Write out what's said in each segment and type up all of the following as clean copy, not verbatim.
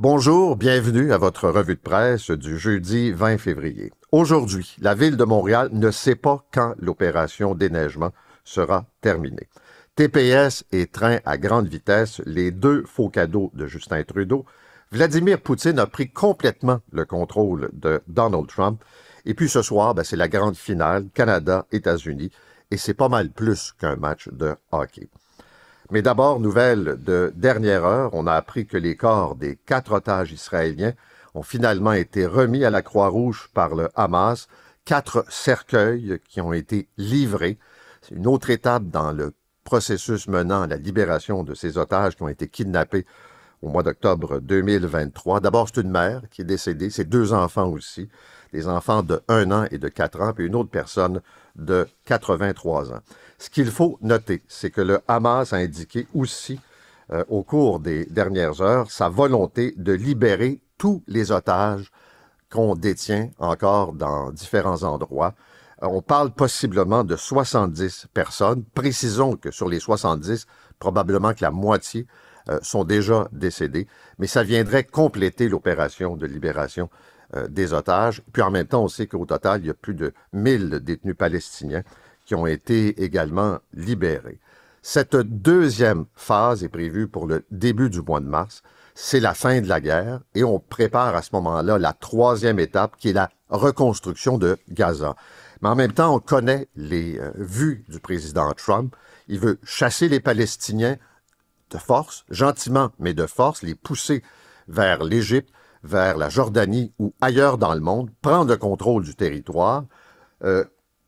Bonjour, bienvenue à votre revue de presse du jeudi 20 février. Aujourd'hui, la Ville de Montréal ne sait pas quand l'opération déneigement sera terminée. TPS et train à grande vitesse, les deux faux cadeaux de Justin Trudeau, Vladimir Poutine a pris complètement le contrôle de Donald Trump. Et puis ce soir, c'est la grande finale, Canada-États-Unis, et c'est pas mal plus qu'un match de hockey. Mais d'abord, nouvelle de dernière heure, on a appris que les corps des 4 otages israéliens ont finalement été remis à la Croix-Rouge par le Hamas. 4 cercueils qui ont été livrés. C'est une autre étape dans le processus menant à la libération de ces otages qui ont été kidnappés au mois d'octobre 2023. D'abord, c'est une mère qui est décédée, ses 2 enfants aussi, des enfants de 1 an et de 4 ans, puis une autre personne de 83 ans. Ce qu'il faut noter, c'est que le Hamas a indiqué aussi, au cours des dernières heures, sa volonté de libérer tous les otages qu'on détient encore dans différents endroits. On parle possiblement de 70 personnes. Précisons que sur les 70, probablement que la moitié sont déjà décédés, mais ça viendrait compléter l'opération de libération des otages. Puis en même temps, on sait qu'au total, il y a plus de 1000 détenus palestiniens qui ont été également libérés. Cette deuxième phase est prévue pour le début du mois de mars. C'est la fin de la guerre et on prépare à ce moment-là la 3e étape qui est la reconstruction de Gaza. Mais en même temps, on connaît les vues du président Trump. Il veut chasser les Palestiniens de force, gentiment, mais de force, les pousser vers l'Égypte, vers la Jordanie ou ailleurs dans le monde, prendre le contrôle du territoire,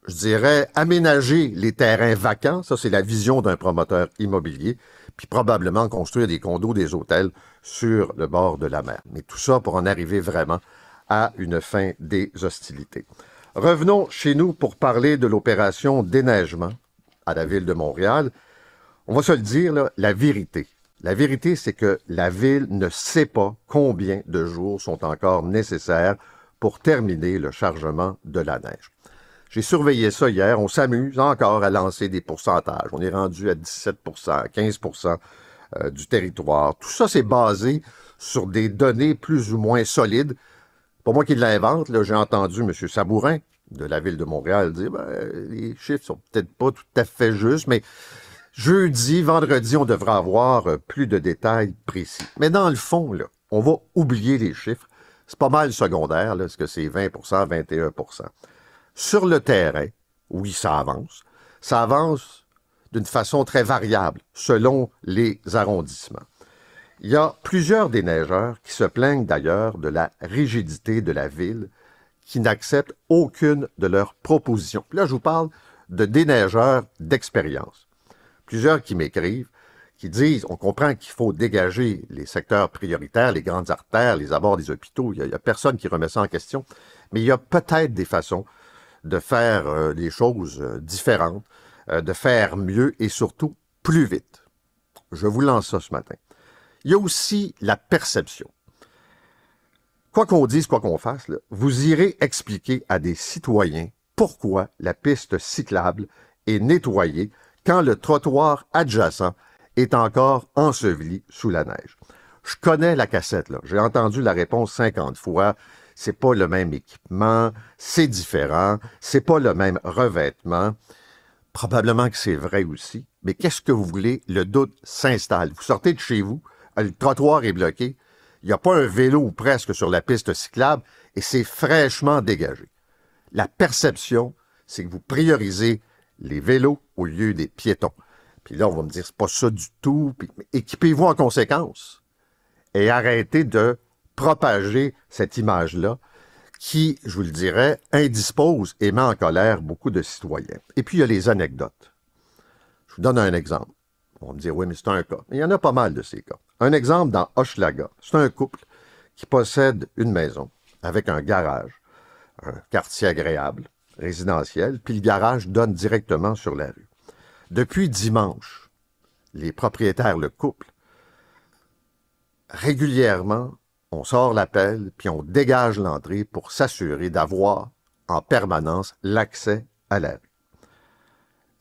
je dirais aménager les terrains vacants, ça c'est la vision d'un promoteur immobilier, puis probablement construire des condos, des hôtels sur le bord de la mer. Mais tout ça pour en arriver vraiment à une fin des hostilités. Revenons chez nous pour parler de l'opération déneigement à la Ville de Montréal. On va se le dire, là, la vérité. La vérité, c'est que la Ville ne sait pas combien de jours sont encore nécessaires pour terminer le chargement de la neige. J'ai surveillé ça hier. On s'amuse encore à lancer des pourcentages. On est rendu à 17%, 15% du territoire. Tout ça, c'est basé sur des données plus ou moins solides. Pas moi qui l'invente. J'ai entendu M. Sabourin de la Ville de Montréal dire les chiffres sont peut-être pas tout à fait justes, mais jeudi, vendredi, on devra avoir plus de détails précis. Mais dans le fond, là, on va oublier les chiffres. C'est pas mal secondaire, là, est-ce que c'est 20%, 21%. Sur le terrain, oui, ça avance. Ça avance d'une façon très variable, selon les arrondissements. Il y a plusieurs déneigeurs qui se plaignent d'ailleurs de la rigidité de la ville, qui n'acceptent aucune de leurs propositions. Puis là, je vous parle de déneigeurs d'expérience. Plusieurs qui m'écrivent, qui disent, on comprend qu'il faut dégager les secteurs prioritaires, les grandes artères, les abords des hôpitaux. Il n'y a personne qui remet ça en question. Mais il y a peut-être des façons de faire des choses différentes, de faire mieux et surtout plus vite. Je vous lance ça ce matin. Il y a aussi la perception. Quoi qu'on dise, quoi qu'on fasse, là, vous irez expliquer à des citoyens pourquoi la piste cyclable est nettoyée quand le trottoir adjacent est encore enseveli sous la neige. Je connais la cassette, là. J'ai entendu la réponse 50 fois. C'est pas le même équipement, c'est différent, c'est pas le même revêtement. Probablement que c'est vrai aussi, mais qu'est-ce que vous voulez? Le doute s'installe. Vous sortez de chez vous, le trottoir est bloqué, il n'y a pas un vélo ou presque sur la piste cyclable et c'est fraîchement dégagé. La perception, c'est que vous priorisez les vélos au lieu des piétons. Puis là, on va me dire, c'est pas ça du tout. Puis, équipez-vous en conséquence et arrêtez de propager cette image-là qui, je vous le dirais, indispose et met en colère beaucoup de citoyens. Et puis, il y a les anecdotes. Je vous donne un exemple. On va me dire, oui, mais c'est un cas. Mais il y en a pas mal de ces cas. Un exemple dans Hochelaga. C'est un couple qui possède une maison avec un garage, un quartier agréable, résidentiel, puis le garage donne directement sur la rue. Depuis dimanche, les propriétaires, le couple, régulièrement, on sort l'appel, puis on dégage l'entrée pour s'assurer d'avoir en permanence l'accès à la rue.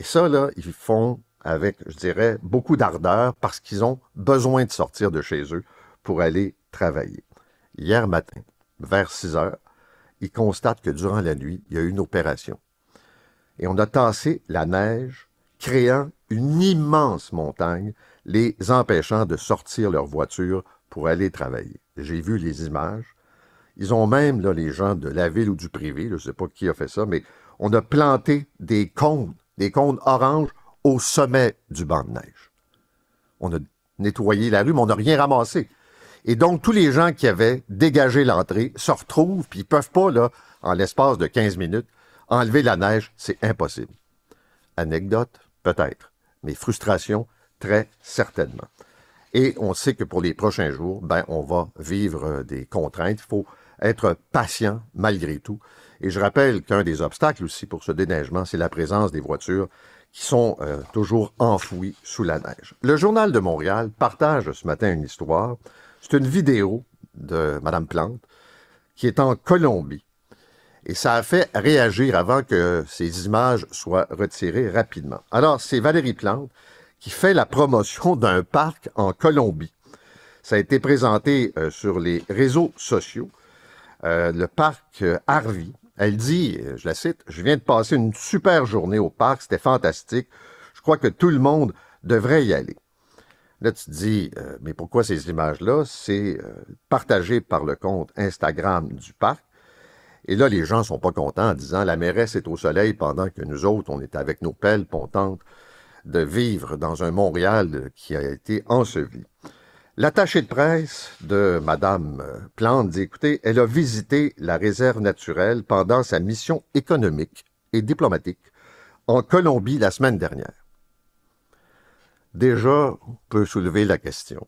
Et ça, là, ils font avec, je dirais, beaucoup d'ardeur parce qu'ils ont besoin de sortir de chez eux pour aller travailler. Hier matin, vers 6 heures, il constate que durant la nuit, il y a eu une opération. Et on a tassé la neige, créant une immense montagne, les empêchant de sortir leur voiture pour aller travailler. J'ai vu les images. Ils ont même, là, les gens de la ville ou du privé, je ne sais pas qui a fait ça, mais on a planté des cônes oranges au sommet du banc de neige. On a nettoyé la rue, mais on n'a rien ramassé. Et donc, tous les gens qui avaient dégagé l'entrée se retrouvent, puis ils ne peuvent pas, là, en l'espace de 15 minutes, enlever la neige, c'est impossible. Anecdote, peut-être, mais frustration, très certainement. Et on sait que pour les prochains jours, on va vivre des contraintes. Il faut être patient malgré tout. Et je rappelle qu'un des obstacles aussi pour ce déneigement, c'est la présence des voitures qui sont toujours enfouies sous la neige. Le Journal de Montréal partage ce matin une histoire. C'est une vidéo de Mme Plante qui est en Colombie. Et ça a fait réagir avant que ces images soient retirées rapidement. Alors, c'est Valérie Plante qui fait la promotion d'un parc en Colombie. Ça a été présenté sur les réseaux sociaux. Le parc Harvey. Elle dit, je la cite, « Je viens de passer une super journée au parc, c'était fantastique. Je crois que tout le monde devrait y aller. » Là, tu te dis, mais pourquoi ces images-là? C'est partagé par le compte Instagram du parc. Et là, les gens ne sont pas contents en disant, la mairesse est au soleil pendant que nous autres, on est avec nos pelles, puis on tente de vivre dans un Montréal qui a été enseveli. L'attaché de presse de Mme Plante dit, écoutez, elle a visité la réserve naturelle pendant sa mission économique et diplomatique en Colombie la semaine dernière. Déjà, on peut soulever la question.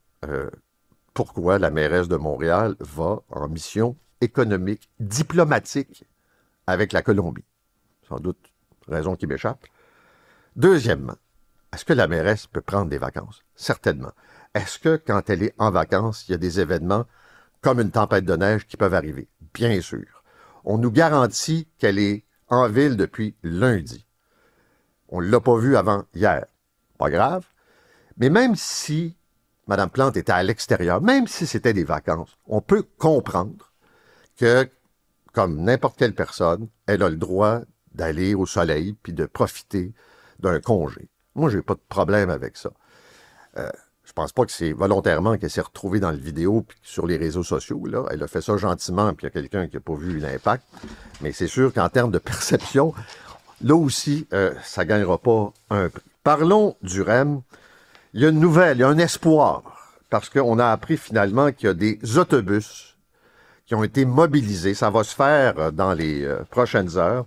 Pourquoi la mairesse de Montréal va en mission économique, diplomatique avec la Colombie? Sans doute raison qui m'échappe. Deuxièmement, est-ce que la mairesse peut prendre des vacances? Certainement. Est-ce que quand elle est en vacances, il y a des événements comme une tempête de neige qui peuvent arriver? Bien sûr. On nous garantit qu'elle est en ville depuis lundi. On ne l'a pas vue avant hier. Pas grave. Mais même si Mme Plante était à l'extérieur, même si c'était des vacances, on peut comprendre que, comme n'importe quelle personne, elle a le droit d'aller au soleil puis de profiter d'un congé. Moi, je n'ai pas de problème avec ça. Je pense pas que c'est volontairement qu'elle s'est retrouvée dans le vidéo puis sur les réseaux sociaux. Là. Elle a fait ça gentiment, puis il y a quelqu'un qui n'a pas vu l'impact. Mais c'est sûr qu'en termes de perception, là aussi, ça ne gagnera pas un prix. Parlons du REM. Il y a une nouvelle, il y a un espoir, parce qu'on a appris finalement qu'il y a des autobus qui ont été mobilisés. Ça va se faire dans les prochaines heures.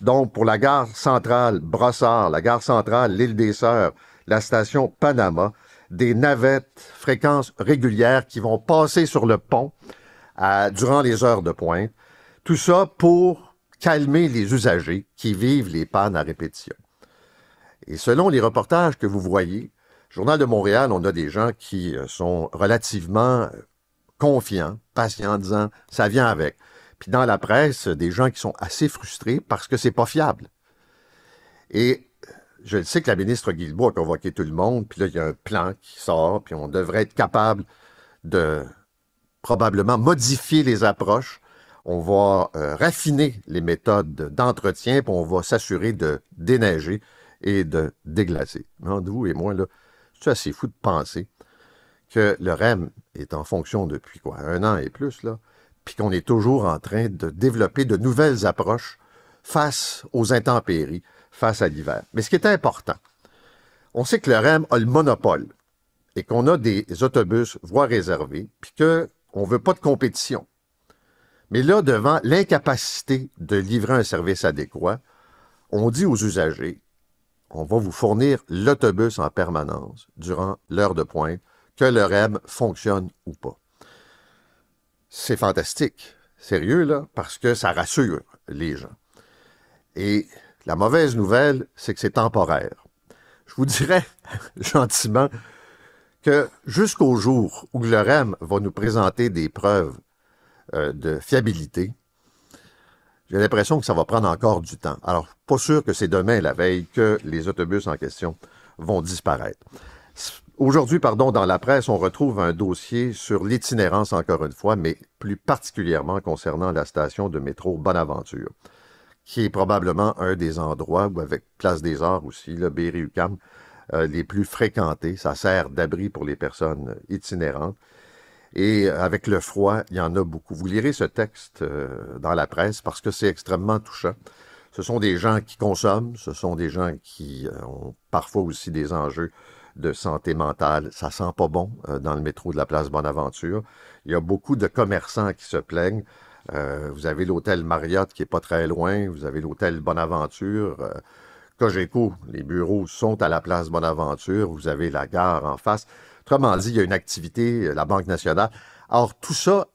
Donc, pour la gare centrale Brossard, la gare centrale L'Île des Sœurs, la station Panama, des navettes fréquences régulières qui vont passer sur le pont durant les heures de pointe. Tout ça pour calmer les usagers qui vivent les pannes à répétition. Et selon les reportages que vous voyez, Journal de Montréal, on a des gens qui sont relativement confiants, patients, en disant « ça vient avec ». Puis dans la presse, des gens qui sont assez frustrés parce que c'est pas fiable. Et je sais que la ministre Guilbeault a convoqué tout le monde, puis là, il y a un plan qui sort, puis on devrait être capable de probablement modifier les approches. On va raffiner les méthodes d'entretien, puis on va s'assurer de déneiger et de déglacer. Mais entre vous et moi, là, c'est assez fou de penser que le REM est en fonction depuis quoi, 1 an et plus, là, puis qu'on est toujours en train de développer de nouvelles approches face aux intempéries, face à l'hiver. Mais ce qui est important, on sait que le REM a le monopole et qu'on a des autobus voies réservées, puis qu'on ne veut pas de compétition. Mais là, devant l'incapacité de livrer un service adéquat, on dit aux usagers, on va vous fournir l'autobus en permanence durant l'heure de pointe, que le REM fonctionne ou pas. C'est fantastique, sérieux, là, parce que ça rassure les gens. Et la mauvaise nouvelle, c'est que c'est temporaire. Je vous dirais gentiment que jusqu'au jour où le REM va nous présenter des preuves de fiabilité, j'ai l'impression que ça va prendre encore du temps. Alors, pas sûr que c'est demain, la veille, que les autobus en question vont disparaître. Aujourd'hui, pardon, dans la presse, on retrouve un dossier sur l'itinérance, encore une fois, mais plus particulièrement concernant la station de métro Bonaventure, qui est probablement un des endroits, ou avec Place des Arts aussi, le Berry-UQAM, les plus fréquentés. Ça sert d'abri pour les personnes itinérantes. Et avec le froid, il y en a beaucoup. Vous lirez ce texte dans la presse parce que c'est extrêmement touchant. Ce sont des gens qui consomment, ce sont des gens qui ont parfois aussi des enjeux de santé mentale. Ça sent pas bon dans le métro de la place Bonaventure. Il y a beaucoup de commerçants qui se plaignent. Vous avez l'hôtel Marriott qui est pas très loin. Vous avez l'hôtel Bonaventure. Cogeco, les bureaux sont à la place Bonaventure. Vous avez la gare en face. Autrement dit, il y a une activité, la Banque nationale. Alors, tout ça,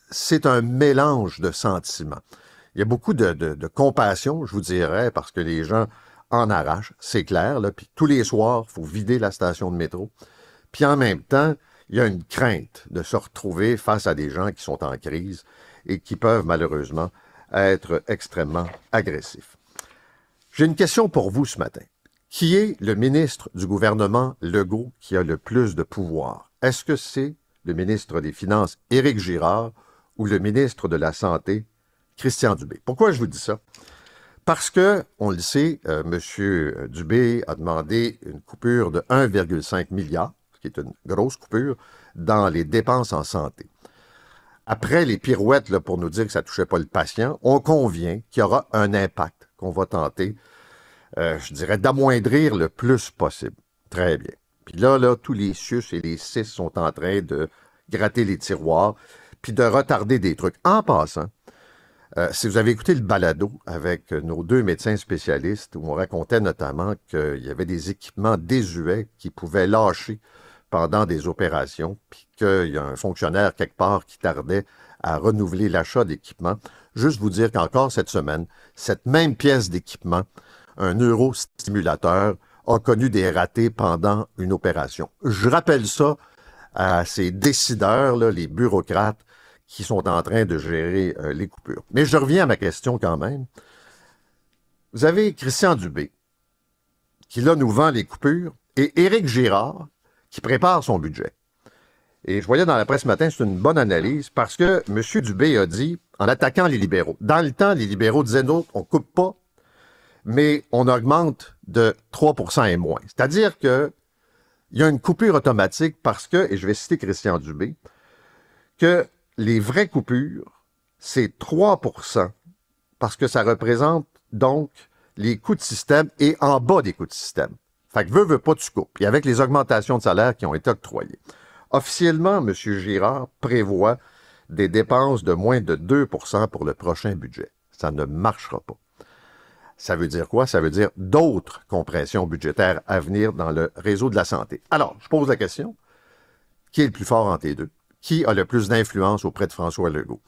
c'est un mélange de sentiments. Il y a beaucoup de compassion, je vous dirais, parce que les gens en arrachent, c'est clair. Là. Puis tous les soirs, il faut vider la station de métro. Puis en même temps, il y a une crainte de se retrouver face à des gens qui sont en crise et qui peuvent malheureusement être extrêmement agressifs. J'ai une question pour vous ce matin. Qui est le ministre du gouvernement Legault qui a le plus de pouvoir? Est-ce que c'est le ministre des Finances, Éric Girard, ou le ministre de la Santé, Christian Dubé? Pourquoi je vous dis ça? Parce que, on le sait, M. Dubé a demandé une coupure de 1,5 milliard, ce qui est une grosse coupure, dans les dépenses en santé. Après les pirouettes là, pour nous dire que ça ne touchait pas le patient, on convient qu'il y aura un impact qu'on va tenter, je dirais, d'amoindrir le plus possible. Très bien. Puis là, tous les CIUS et les CIS sont en train de gratter les tiroirs, puis de retarder des trucs. En passant, si vous avez écouté le balado avec nos deux médecins spécialistes, où on racontait notamment qu'il y avait des équipements désuets qui pouvaient lâcher pendant des opérations, puis qu'il y a un fonctionnaire quelque part qui tardait à renouveler l'achat d'équipements, juste vous dire qu'encore cette semaine, cette même pièce d'équipement, un neurostimulateur, a connu des ratés pendant une opération. Je rappelle ça à ces décideurs, là, les bureaucrates, qui sont en train de gérer les coupures. Mais je reviens à ma question quand même. Vous avez Christian Dubé, qui là nous vend les coupures, et Éric Girard, qui prépare son budget. Et je voyais dans la presse ce matin, c'est une bonne analyse, parce que M. Dubé a dit, en attaquant les libéraux, dans le temps, les libéraux disaient, non, on ne coupe pas, mais on augmente de 3% et moins. C'est-à-dire qu'il y a une coupure automatique parce que, et je vais citer Christian Dubé, que les vraies coupures, c'est 3%, parce que ça représente donc les coûts de système et en bas des coûts de système. Fait que veut pas, tu coupes. Et avec les augmentations de salaire qui ont été octroyées. Officiellement, M. Girard prévoit des dépenses de moins de 2% pour le prochain budget. Ça ne marchera pas. Ça veut dire quoi? Ça veut dire d'autres compressions budgétaires à venir dans le réseau de la santé. Alors, je pose la question, qui est le plus fort entre les deux? Qui a le plus d'influence auprès de François Legault?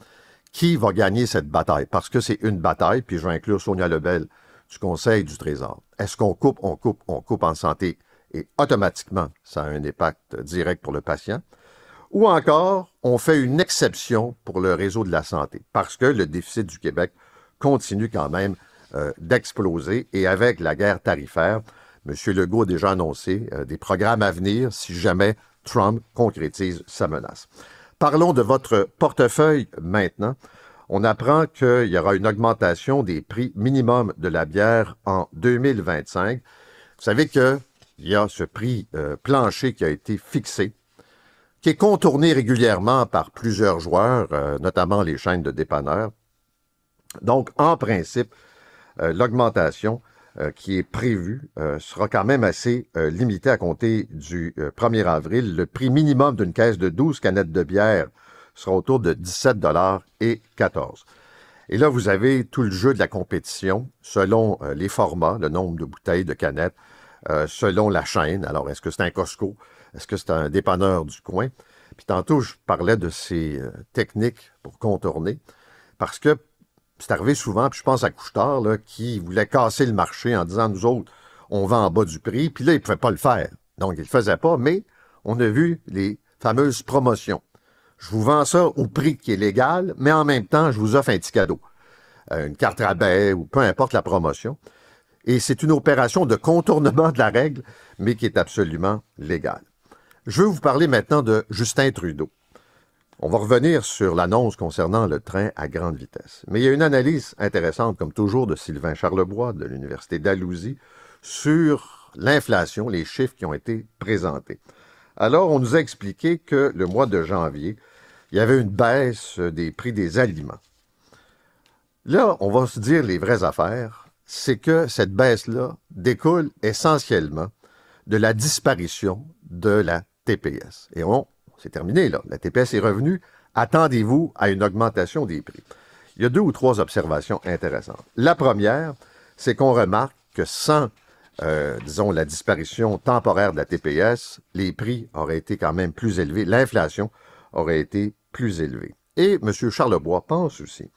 Qui va gagner cette bataille? Parce que c'est une bataille, puis je vais inclure Sonia Lebel du Conseil du Trésor. Est-ce qu'on coupe, on coupe en santé et automatiquement, ça a un impact direct pour le patient? Ou encore, on fait une exception pour le réseau de la santé, parce que le déficit du Québec continue quand même d'exploser. Et avec la guerre tarifaire, M. Legault a déjà annoncé des programmes à venir si jamais Trump concrétise sa menace. Parlons de votre portefeuille maintenant. On apprend qu'il y aura une augmentation des prix minimum de la bière en 2025. Vous savez qu'il y a ce prix plancher qui a été fixé, qui est contourné régulièrement par plusieurs joueurs, notamment les chaînes de dépanneurs. Donc, en principe, l'augmentation qui est prévue sera quand même assez limitée à compter du 1er avril. Le prix minimum d'une caisse de 12 canettes de bière sera autour de 17,14 $. Et là, vous avez tout le jeu de la compétition selon les formats, le nombre de bouteilles, de canettes, selon la chaîne. Alors, est-ce que c'est un Costco? Est-ce que c'est un dépanneur du coin? Puis tantôt, je parlais de ces techniques pour contourner, parce que c'est arrivé souvent, puis je pense à Couche-Tard, là, qui voulait casser le marché en disant, nous autres, on vend en bas du prix, puis là, il ne pouvait pas le faire. Donc, il ne le faisait pas, mais on a vu les fameuses promotions. Je vous vends ça au prix qui est légal, mais en même temps, je vous offre un petit cadeau. Une carte rabais ou peu importe la promotion. Et c'est une opération de contournement de la règle, mais qui est absolument légale. Je veux vous parler maintenant de Justin Trudeau. On va revenir sur l'annonce concernant le train à grande vitesse. Mais il y a une analyse intéressante, comme toujours, de Sylvain Charlebois de l'Université d'Alousie sur l'inflation, les chiffres qui ont été présentés. Alors, on nous a expliqué que le mois de janvier, il y avait une baisse des prix des aliments. Là, on va se dire les vraies affaires, c'est que cette baisse-là découle essentiellement de la disparition de la TPS. Et c'est terminé, là. La TPS est revenue. Attendez-vous à une augmentation des prix. Il y a 2 ou 3 observations intéressantes. La première, c'est qu'on remarque que sans, disons, la disparition temporaire de la TPS, les prix auraient été quand même plus élevés. L'inflation aurait été plus élevée. Et M. Charlebois pense aussi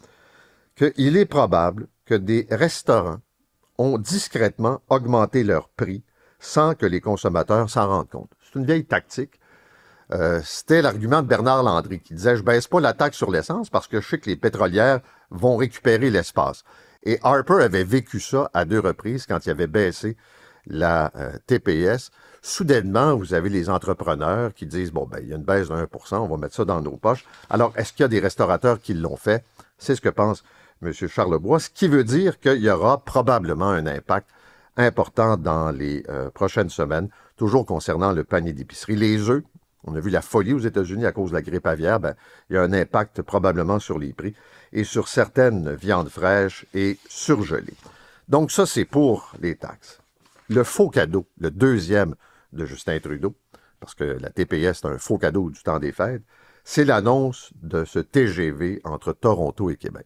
qu'il est probable que des restaurants ont discrètement augmenté leurs prix sans que les consommateurs s'en rendent compte. C'est une vieille tactique. C'était l'argument de Bernard Landry qui disait « Je baisse pas la taxe sur l'essence parce que je sais que les pétrolières vont récupérer l'espace. » Et Harper avait vécu ça à 2 reprises quand il avait baissé la TPS. Soudainement, vous avez les entrepreneurs qui disent « Bon, ben, il y a une baisse de 1%, on va mettre ça dans nos poches. » Alors, est-ce qu'il y a des restaurateurs qui l'ont fait? C'est ce que pense M. Charlebois, ce qui veut dire qu'il y aura probablement un impact important dans les prochaines semaines, toujours concernant le panier d'épicerie. Les œufs, on a vu la folie aux États-Unis à cause de la grippe aviaire, ben, il y a un impact probablement sur les prix et sur certaines viandes fraîches et surgelées. Donc ça, c'est pour les taxes. Le faux cadeau, le deuxième de Justin Trudeau, parce que la TPS, c'est un faux cadeau du temps des fêtes, c'est l'annonce de ce TGV entre Toronto et Québec.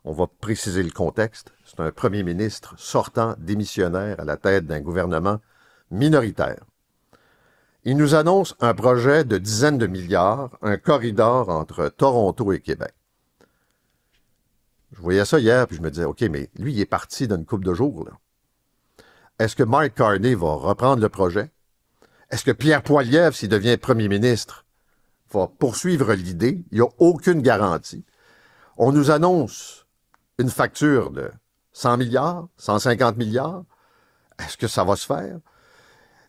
On va préciser le contexte. C'est un premier ministre sortant démissionnaire à la tête d'un gouvernement minoritaire. Il nous annonce un projet de dizaines de milliards, un corridor entre Toronto et Québec. Je voyais ça hier, puis je me disais, OK, mais lui, il est parti d'une couple de jours, là. Est-ce que Mark Carney va reprendre le projet? Est-ce que Pierre Poilievre, s'il devient premier ministre, va poursuivre l'idée? Il n'y a aucune garantie. On nous annonce une facture de 100 milliards, 150 milliards. Est-ce que ça va se faire?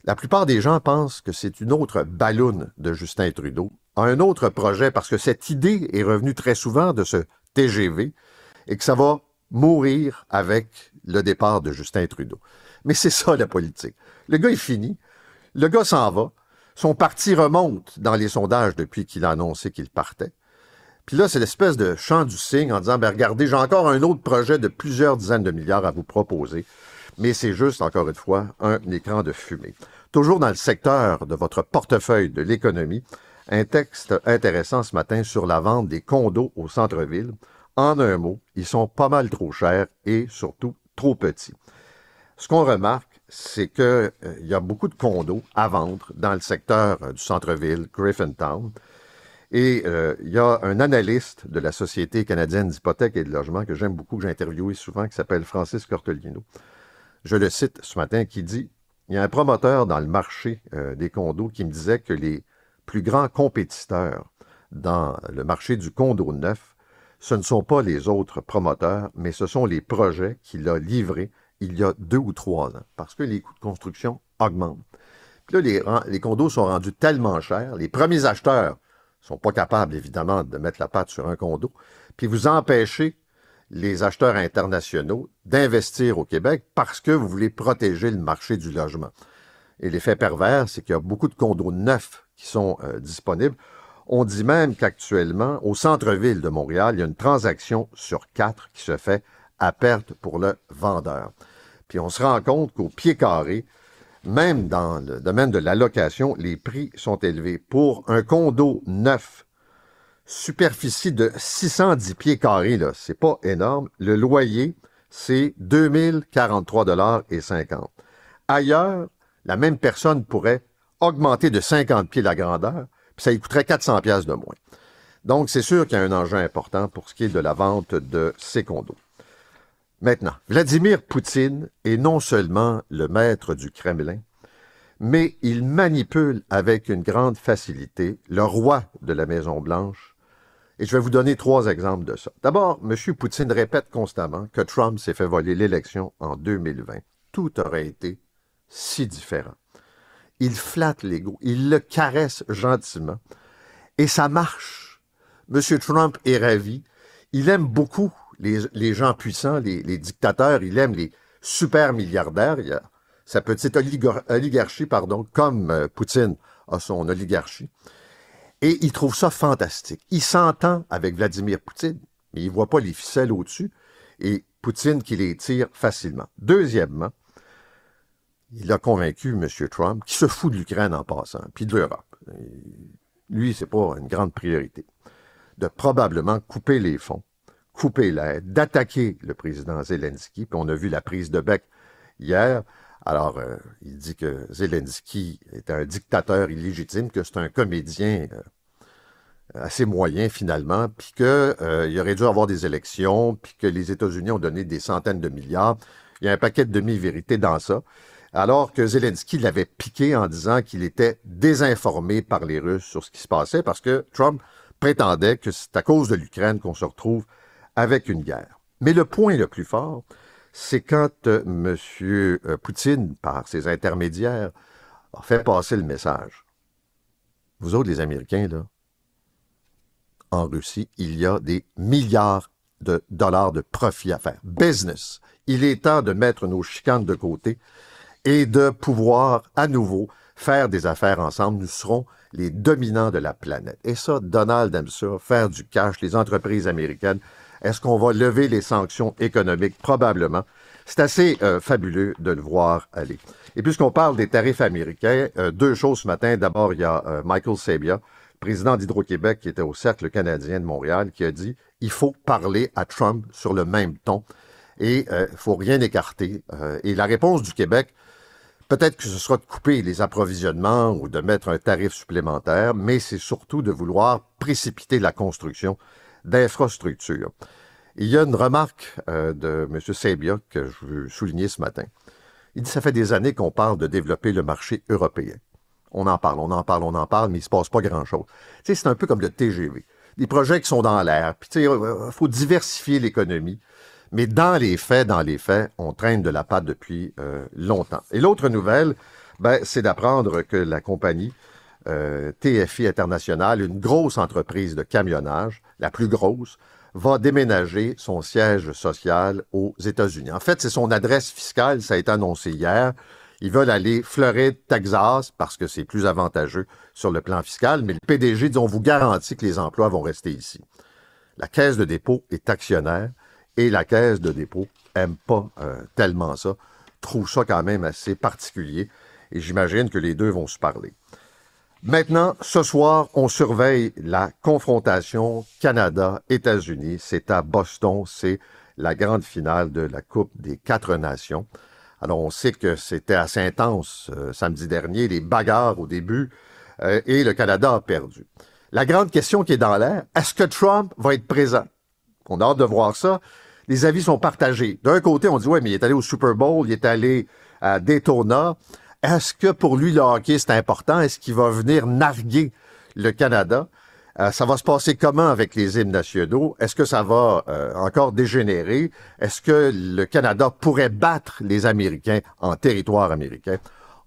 La plupart des gens pensent que c'est une autre balloune de Justin Trudeau, un autre projet, parce que cette idée est revenue très souvent de ce TGV et que ça va mourir avec le départ de Justin Trudeau. Mais c'est ça la politique. Le gars est fini, le gars s'en va, son parti remonte dans les sondages depuis qu'il a annoncé qu'il partait. Puis là, c'est l'espèce de chant du cygne en disant, ben regardez, j'ai encore un autre projet de plusieurs dizaines de milliards à vous proposer. Mais c'est juste, encore une fois, un écran de fumée. Toujours dans le secteur de votre portefeuille de l'économie, un texte intéressant ce matin sur la vente des condos au centre-ville. En un mot, ils sont pas mal trop chers et surtout trop petits. Ce qu'on remarque, c'est qu'il y a beaucoup de condos à vendre dans le secteur du centre-ville, Griffintown. Et il y a un analyste de la Société canadienne d'hypothèques et de logement que j'aime beaucoup, que j'ai interviewé souvent, qui s'appelle Francis Cortellino. Je le cite ce matin, qui dit « Il y a un promoteur dans le marché des condos qui me disait que les plus grands compétiteurs dans le marché du condo neuf, ce ne sont pas les autres promoteurs, mais ce sont les projets qu'il a livrés il y a 2 ou 3 ans, parce que les coûts de construction augmentent. Puis là, les condos sont rendus tellement chers, les premiers acheteurs ne sont pas capables, évidemment, de mettre la patte sur un condo, puis vous empêchez les acheteurs internationaux d'investir au Québec parce que vous voulez protéger le marché du logement. Et l'effet pervers, c'est qu'il y a beaucoup de condos neufs qui sont disponibles. On dit même qu'actuellement, au centre-ville de Montréal, il y a une transaction sur 4 qui se fait à perte pour le vendeur. Puis on se rend compte qu'au pied carré, même dans le domaine de la location, les prix sont élevés. Pour un condo neuf, superficie de 610 pieds carrés, là, c'est pas énorme. Le loyer, c'est 2043,50 $. Ailleurs, la même personne pourrait augmenter de 50 pieds la grandeur, puis ça lui coûterait 400 $ de moins. Donc, c'est sûr qu'il y a un enjeu important pour ce qui est de la vente de ces condos. Maintenant, Vladimir Poutine est non seulement le maître du Kremlin, mais il manipule avec une grande facilité le roi de la Maison-Blanche. Et je vais vous donner 3 exemples de ça. D'abord, M. Poutine répète constamment que Trump s'est fait voler l'élection en 2020. Tout aurait été si différent. il flatte l'ego, il le caresse gentiment. Et ça marche. M. Trump est ravi. Il aime beaucoup les gens puissants, les dictateurs. Il aime les super milliardaires. Il y a sa petite oligarchie, comme Poutine a son oligarchie. Et il trouve ça fantastique. Il s'entend avec Vladimir Poutine, mais il ne voit pas les ficelles au-dessus. Et Poutine qui les tire facilement. Deuxièmement, il a convaincu M. Trump, qui se fout de l'Ukraine en passant, puis de l'Europe. Lui, c'est pas une grande priorité, de probablement couper les fonds, couper l'aide, d'attaquer le président Zelensky. Puis on a vu la prise de bec hier. Alors, il dit que Zelensky est un dictateur illégitime, que c'est un comédien assez moyen finalement, puis qu'il aurait dû avoir des élections, puis que les États-Unis ont donné des centaines de milliards. Il y a un paquet de demi-vérités dans ça. Alors que Zelensky l'avait piqué en disant qu'il était désinformé par les Russes sur ce qui se passait, parce que Trump prétendait que c'est à cause de l'Ukraine qu'on se retrouve avec une guerre. Mais le point le plus fort, c'est quand M. Poutine, par ses intermédiaires, a fait passer le message. Vous autres, les Américains, là, en Russie, il y a des milliards de dollars de profit à faire. Business. Il est temps de mettre nos chicanes de côté et de pouvoir à nouveau faire des affaires ensemble. Nous serons les dominants de la planète. Et ça, Donald aime ça, faire du cash, les entreprises américaines. Est-ce qu'on va lever les sanctions économiques? Probablement. C'est assez fabuleux de le voir aller. Et puisqu'on parle des tarifs américains, deux choses ce matin. D'abord, il y a Michael Sabia, président d'Hydro-Québec, qui était au Cercle canadien de Montréal, qui a dit « Il faut parler à Trump sur le même ton et il ne faut rien écarter. » Et la réponse du Québec, peut-être que ce sera de couper les approvisionnements ou de mettre un tarif supplémentaire, mais c'est surtout de vouloir précipiter la construction d'infrastructures. Il y a une remarque de M. Sabia que je veux souligner ce matin. Il dit « Ça fait des années qu'on parle de développer le marché européen. On en parle, mais il ne se passe pas grand-chose. » Tu sais, c'est un peu comme le TGV. Des projets qui sont dans l'air. Puis, tu sais, il faut diversifier l'économie. Mais dans les faits, on traîne de la patte depuis longtemps. Et l'autre nouvelle, c'est d'apprendre que la compagnie TFI International, une grosse entreprise de camionnage, la plus grosse, va déménager son siège social aux États-Unis. En fait, c'est son adresse fiscale, ça a été annoncé hier. Ils veulent aller Floride, Texas, parce que c'est plus avantageux sur le plan fiscal, mais le PDG dit, on vous garantit que les emplois vont rester ici. La Caisse de dépôt est actionnaire et la Caisse de dépôt n'aime pas tellement ça, trouve ça quand même assez particulier et j'imagine que les deux vont se parler. Maintenant, ce soir, on surveille la confrontation Canada-États-Unis. C'est à Boston, c'est la grande finale de la Coupe des 4 nations. Alors, on sait que c'était assez intense samedi dernier, les bagarres au début, et le Canada a perdu. La grande question qui est dans l'air, est-ce que Trump va être présent? On a hâte de voir ça. Les avis sont partagés. D'un côté, on dit, ouais, mais il est allé au Super Bowl, il est allé à Daytona. Est-ce que pour lui, le hockey, c'est important? Est-ce qu'il va venir narguer le Canada? Ça va se passer comment avec les hymnes nationaux? Est-ce que ça va encore dégénérer? Est-ce que le Canada pourrait battre les Américains en territoire américain?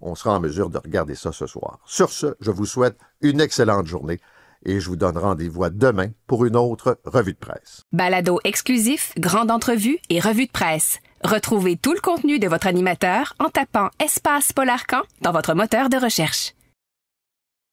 On sera en mesure de regarder ça ce soir. Sur ce, je vous souhaite une excellente journée et je vous donne rendez-vous à demain pour une autre revue de presse. Balado exclusif, grande entrevue et revue de presse. Retrouvez tout le contenu de votre animateur en tapant Espace Paul Arcan dans votre moteur de recherche.